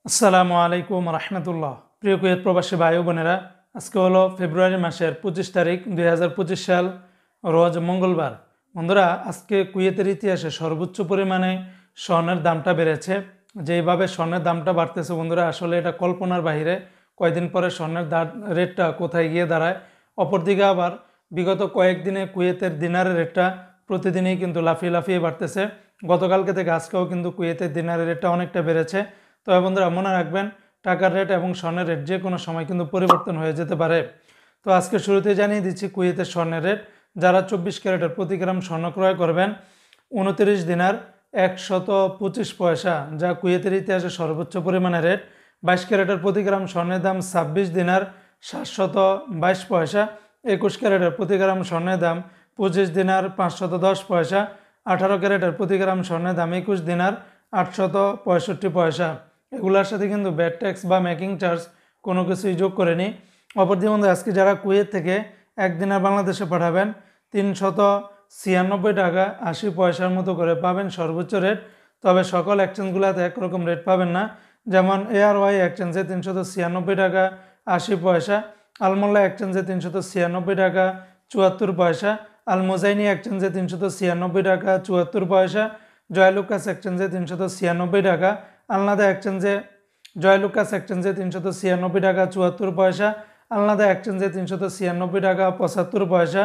আসসালামু আলাইকুম রহমতুল্লাহ। প্রিয় কুয়েত প্রবাসী ভাই বোনেরা, আজকে হলো ফেব্রুয়ারি মাসের 25 তারিখ 2025 সাল, রোজ মঙ্গলবার। বন্ধুরা, আজকে কুয়েতের ইতিহাসে সর্বোচ্চ পরিমাণে স্বর্ণের দামটা বেড়েছে। যেইভাবে স্বর্ণের দামটা বাড়তেছে বন্ধুরা, আসলে এটা কল্পনার বাইরে। কয়েকদিন পরে স্বর্ণের রেটটা কোথায় গিয়ে দাঁড়ায়। অপরদিকে আবার বিগত কয়েকদিনে কুয়েতের দিনারের রেটটা প্রতিদিনই কিন্তু লাফিয়ে লাফিয়ে বাড়তেছে। গতকালকে থেকে আজকেও কিন্তু কুয়েতের দিনারের রেটটা অনেকটা বেড়েছে। তবে বন্ধুরা, মনে রাখবেন, টাকার রেট এবং স্বর্ণের রেট যে কোনো সময় কিন্তু পরিবর্তন হয়ে যেতে পারে। তো আজকে শুরুতে জানিয়ে দিচ্ছি কুয়েতের স্বর্ণের রেট। যারা 24 ক্যারেটের প্রতি গ্রাম স্বর্ণ ক্রয় করবেন, 29 দিনার 125 পয়সা, যা কুয়েতের ইতিহাসে সর্বোচ্চ পরিমাণে রেট। 22 ক্যারেটের প্রতি গ্রাম স্বর্ণের দাম 26 দিনার 722 পয়সা। 21 ক্যারেটের প্রতি গ্রাম স্বর্ণের দাম 25 দিনার 510 পয়সা। 18 ক্যারেটের প্রতি গ্রাম স্বর্ণের দাম 21 দিনার 865 পয়সা। এগুলোর সাথে কিন্তু ব্যাট ট্যাক্স বা মেকিং চার্জ কোনো কিছুই যোগ করেনি। অপরদিকে বন্ধু, আজকে যারা কুয়েত থেকে একদিনের বাংলাদেশে পাঠাবেন, 396 টাকা 80 পয়সার মতো করে পাবেন সর্বোচ্চ রেট। তবে সকল এক্সচেঞ্জগুলোতে একরকম রেট পাবেন না। যেমন ARY এক্সচেঞ্জে 396 টাকা 80 পয়সা, আলমোল্লা এক্সচেঞ্জে 396 টাকা 74 পয়সা, আল মোজাইনি এক্সচেঞ্জে 396 টাকা 74 পয়সা, জয়লুকাস এক্সচেঞ্জে 396 টাকা, আলনাদা এক্সচেঞ্জে জয়লুকাস এক্সচেঞ্জে 396 টাকা 74 পয়সা, আলনাদা এক্সচেঞ্জে 396 টাকা 75 পয়সা,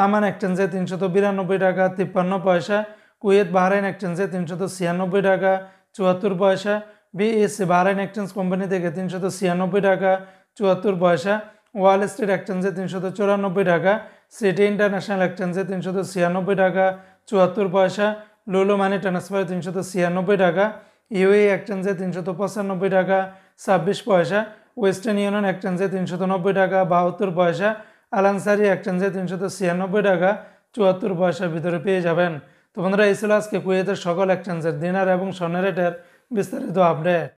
আমান এক্সচেঞ্জে 392 টাকা 53 পয়সা, কুয়েত বাহরাইন এক্সচেঞ্জে 396 টাকা 74 পয়সা, BEC বাহরাইন এক্সচেঞ্জ কোম্পানি থেকে 396 টাকা 74 পয়সা, ওয়াল স্ট্রিট এক্সচেঞ্জে 394 টাকা, সিটি ইন্টারন্যাশনাল এক্সচেঞ্জে 396 টাকা 74 পয়সা, লুলু মানি ট্রান্সফারে 396 টাকা, ইউএই এক্সচেঞ্জে 395 টাকা 26 পয়সা, ওয়েস্টার্ন ইউনিয়ন এক্সচেঞ্জে 390 টাকা 72 পয়সা, আলানসারি এক্সচেঞ্জে 396 টাকা 74 পয়সার ভিতরে পেয়ে যাবেন। তো বন্ধুরা, এই ছিল আজকে কুয়েতের সকল এক্সচেঞ্জের দিনার এবং স্বর্ণের রেটের বিস্তারিত আপডেট।